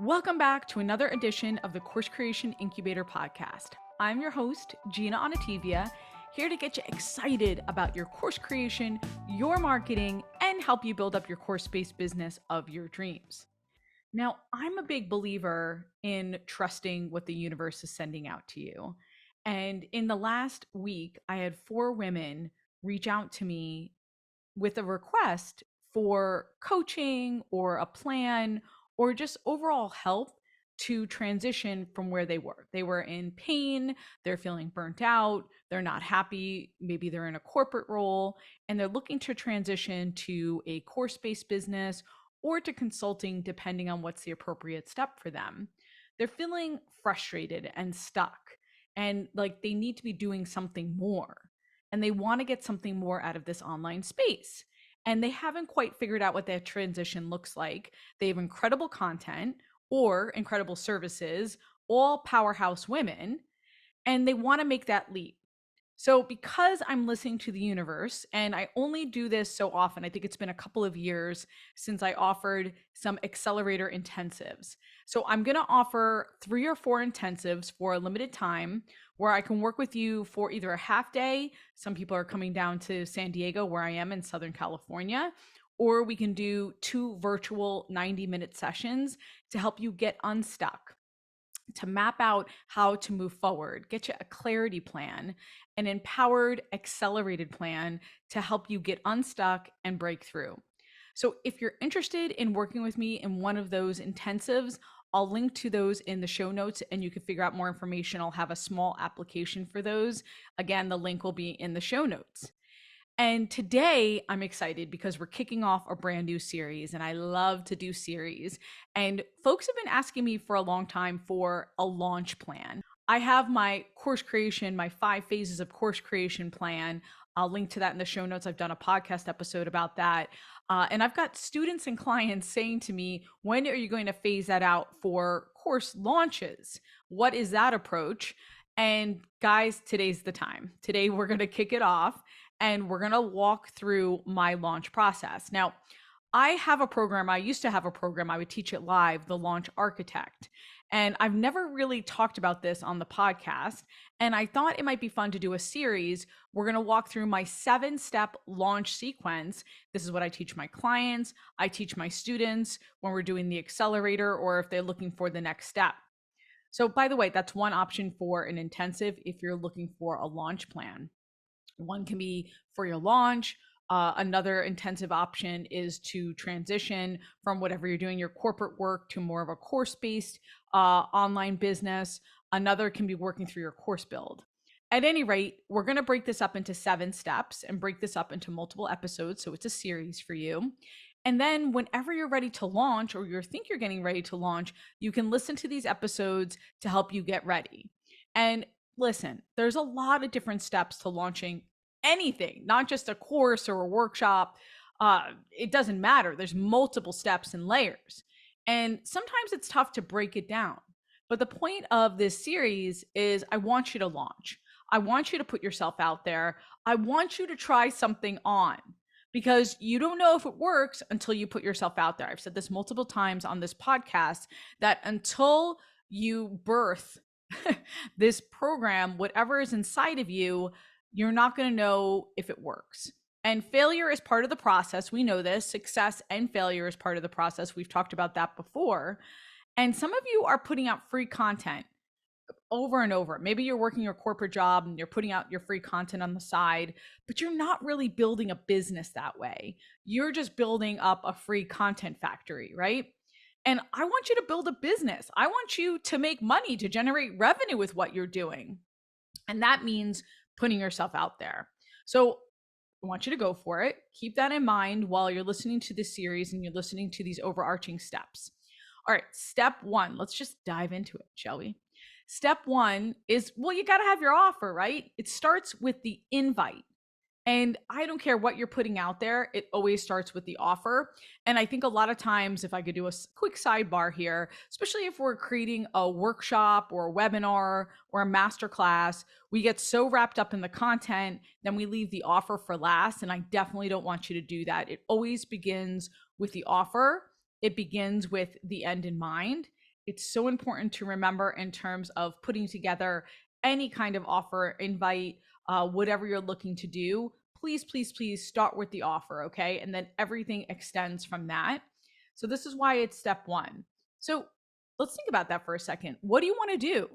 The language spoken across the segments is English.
Welcome back to another edition of the Course Creation Incubator Podcast. I'm your host, Gina Onativia, here to get you excited about your course creation, your marketing, and help you build up your course-based business of your dreams. Now, I'm a big believer in trusting what the universe is sending out to you. And in the last week, I had 4 women reach out to me with a request for coaching or a plan or just overall help to transition from where they were. They were in pain, they're feeling burnt out, they're not happy, maybe they're in a corporate role, and they're looking to transition to a course-based business or to consulting, depending on what's the appropriate step for them. They're feeling frustrated and stuck, and like they need to be doing something more. And they want to get something more out of this online space. And they haven't quite figured out what that transition looks like. They have incredible content or incredible services, all powerhouse women, and they want to make that leap. So, because I'm listening to the universe, and I only do this so often, I think it's been a couple of years since I offered some accelerator intensives. So, I'm going to offer 3 or 4 intensives for a limited time where I can work with you for either a half day. Some people are coming down to San Diego, where I am in Southern California, or we can do 2 virtual 90-minute sessions to help you get unstuck, to map out how to move forward, get you a clarity plan, an empowered, accelerated plan to help you get unstuck and break through. So if you're interested in working with me in one of those intensives, I'll link to those in the show notes and you can figure out more information. I'll have a small application for those. Again, the link will be in the show notes. And today I'm excited because we're kicking off a brand new series, and I love to do series. And folks have been asking me for a long time for a launch plan. I have my course creation, my 5 phases of course creation plan. I'll link to that in the show notes. I've done a podcast episode about that. And I've got students and clients saying to me, when are you going to phase that out for course launches? What is that approach? And guys, today's the time. Today we're going to kick it off and we're going to walk through my launch process. Now, I have a program. I used to have a program. I would teach it live, the Launch Architect. And I've never really talked about this on the podcast. And I thought it might be fun to do a series. We're going to walk through my 7-step launch sequence. This is what I teach my clients. I teach my students when we're doing the accelerator or if they're looking for the next step. So by the way, that's one option for an intensive if you're looking for a launch plan. One can be for your launch. Another intensive option is to transition from whatever you're doing, your corporate work, to more of a course-based online business. Another can be working through your course build. At any rate, we're going to break this up into 7 steps and break this up into multiple episodes. So it's a series for you. And then whenever you're ready to launch or you think you're getting ready to launch, you can listen to these episodes to help you get ready. And listen, there's a lot of different steps to launching anything, not just a course or a workshop. It doesn't matter. There's multiple steps and layers. And sometimes it's tough to break it down. But the point of this series is I want you to launch. I want you to put yourself out there. I want you to try something on because you don't know if it works until you put yourself out there. I've said this multiple times on this podcast that until you birth this program, whatever is inside of you, you're not going to know if it works. And failure is part of the process. We know this. Success and failure is part of the process. We've talked about that before. And some of you are putting out free content over and over. Maybe you're working your corporate job and you're putting out your free content on the side, but you're not really building a business that way. You're just building up a free content factory, right? And I want you to build a business. I want you to make money, to generate revenue with what you're doing. And that means putting yourself out there. So I want you to go for it. Keep that in mind while you're listening to this series and you're listening to these overarching steps. All right, step 1, let's just dive into it, shall we? Step 1 is, well, you got to have your offer, right? It starts with the invite. And I don't care what you're putting out there, it always starts with the offer. And I think a lot of times, if I could do a quick sidebar here, especially if we're creating a workshop or a webinar or a masterclass, we get so wrapped up in the content, then we leave the offer for last. And I definitely don't want you to do that. It always begins with the offer. It begins with the end in mind. It's so important to remember in terms of putting together any kind of offer, invite, whatever you're looking to do. Please, please, please start with the offer, okay? And then everything extends from that. So, this is why it's step one. So, let's think about that for a second. What do you want to do?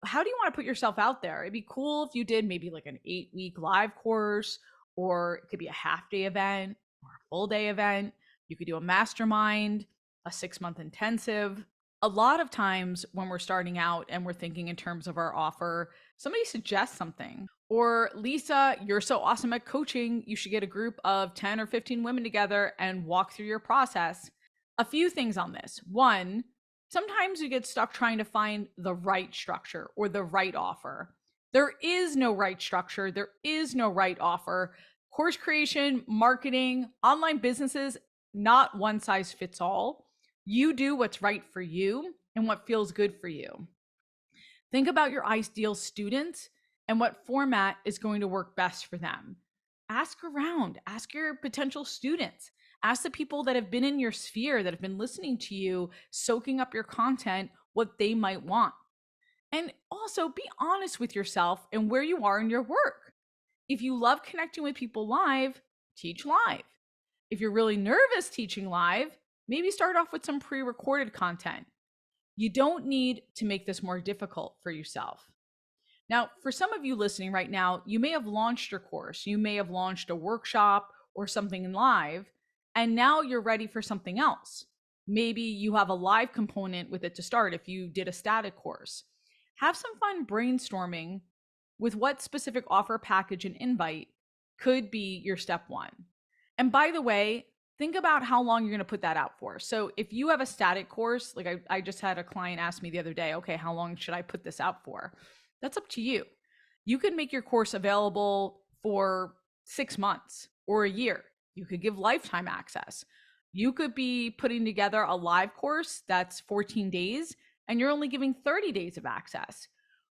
How do you want to put yourself out there? It'd be cool if you did maybe like an 8-week live course, or it could be a half day event or a full day event. You could do a mastermind, a 6-month intensive. A lot of times when we're starting out and we're thinking in terms of our offer, somebody suggests something. Or, Lisa, you're so awesome at coaching. You should get a group of 10 or 15 women together and walk through your process. A few things on this. One, sometimes you get stuck trying to find the right structure or the right offer. There is no right structure, there is no right offer. Course creation, marketing, online businesses, not one size fits all. You do what's right for you and what feels good for you. Think about your ideal students and what format is going to work best for them. Ask around, ask your potential students, ask the people that have been in your sphere, that have been listening to you, soaking up your content, what they might want. And also be honest with yourself and where you are in your work. If you love connecting with people live, teach live. If you're really nervous teaching live, maybe start off with some pre recorded content. You don't need to make this more difficult for yourself. Now, for some of you listening right now, you may have launched your course, you may have launched a workshop or something in live, and now you're ready for something else. Maybe you have a live component with it to start if you did a static course. Have some fun brainstorming with what specific offer, package, and invite could be your step one. And by the way, think about how long you're going to put that out for. So if you have a static course, like I just had a client ask me the other day, okay, how long should I put this out for? That's up to you. You could make your course available for 6 months or a year. You could give lifetime access. You could be putting together a live course that's 14 days and you're only giving 30 days of access.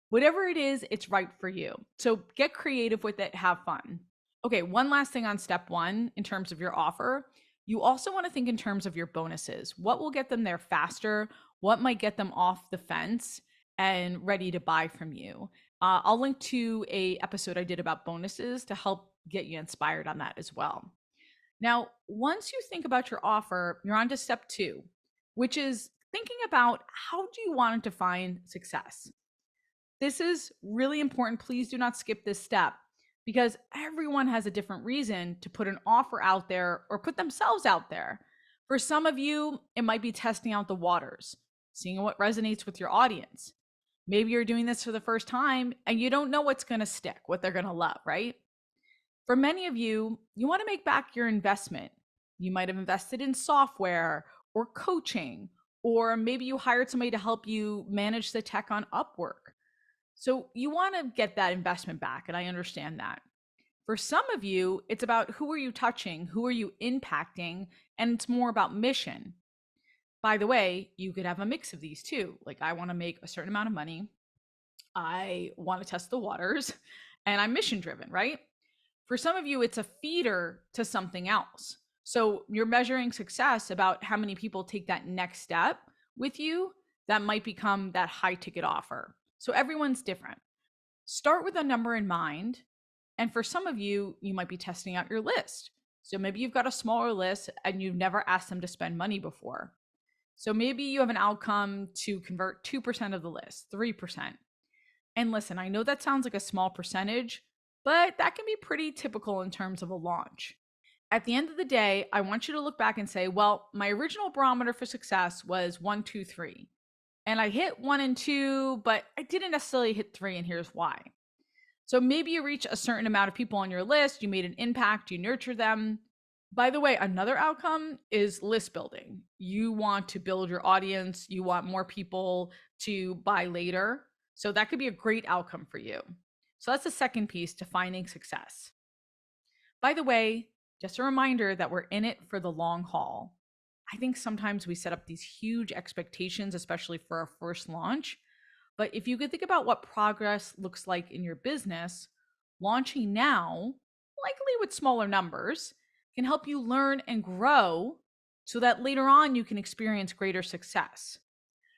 Whatever it is, it's right for you. So get creative with it, have fun. Okay, one last thing on step one in terms of your offer. You also want to think in terms of your bonuses. What will get them there faster? What might get them off the fence and ready to buy from you? I'll link to a episode I did about bonuses to help get you inspired on that as well. Now, once you think about your offer, you're on to step two, which is thinking about how do you want to define success? This is really important. Please do not skip this step because everyone has a different reason to put an offer out there or put themselves out there. For some of you, it might be testing out the waters, seeing what resonates with your audience. Maybe you're doing this for the first time and you don't know what's going to stick, what they're going to love, right? For many of you, you want to make back your investment. You might have invested in software or coaching, or maybe you hired somebody to help you manage the tech on Upwork. So you want to get that investment back, and I understand that. For some of you, it's about who are you touching, who are you impacting, and it's more about mission. By the way, you could have a mix of these too. Like, I want to make a certain amount of money, I want to test the waters, and I'm mission driven, right? For some of you, it's a feeder to something else. So you're measuring success about how many people take that next step with you that might become that high ticket offer. So everyone's different. Start with a number in mind. And for some of you, you might be testing out your list. So maybe you've got a smaller list and you've never asked them to spend money before. So maybe you have an outcome to convert 2% of the list, 3%. And listen, I know that sounds like a small percentage, but that can be pretty typical in terms of a launch. At the end of the day, I want you to look back and say, well, my original barometer for success was 1, 2, 3. And I hit 1 and 2, but I didn't necessarily hit 3, and here's why. So maybe you reach a certain amount of people on your list, you made an impact, you nurture them. By the way, another outcome is list building. You want to build your audience, you want more people to buy later. So that could be a great outcome for you. So that's the second piece, defining success. By the way, just a reminder that we're in it for the long haul. I think sometimes we set up these huge expectations, especially for our first launch. But if you could think about what progress looks like in your business, launching now, likely with smaller numbers, can help you learn and grow so that later on you can experience greater success.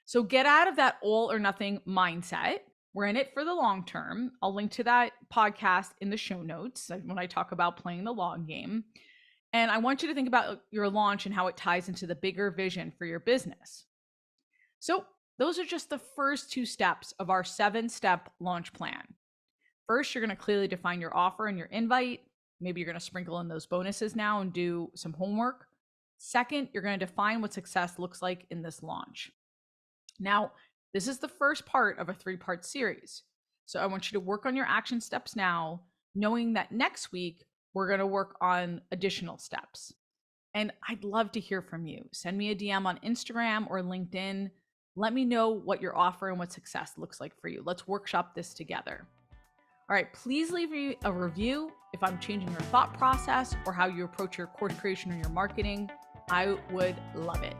So get out of that all or nothing mindset. We're in it for the long term. I'll link to that podcast in the show notes when I talk about playing the long game. And I want you to think about your launch and how it ties into the bigger vision for your business. So those are just the first 2 steps of our 7-step launch plan. First, you're going to clearly define your offer and your invite. Maybe you're going to sprinkle in those bonuses now and do some homework. Second, you're going to define what success looks like in this launch. Now, this is the first part of a 3-part series. So I want you to work on your action steps now, knowing that next week, we're going to work on additional steps. And I'd love to hear from you. Send me a DM on Instagram or LinkedIn. Let me know what your offer and what success looks like for you. Let's workshop this together. All right, please leave me a review if I'm changing your thought process or how you approach your course creation or your marketing. I would love it.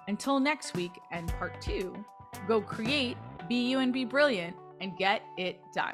Until next week and part 2, go create, be you and be brilliant, and get it done.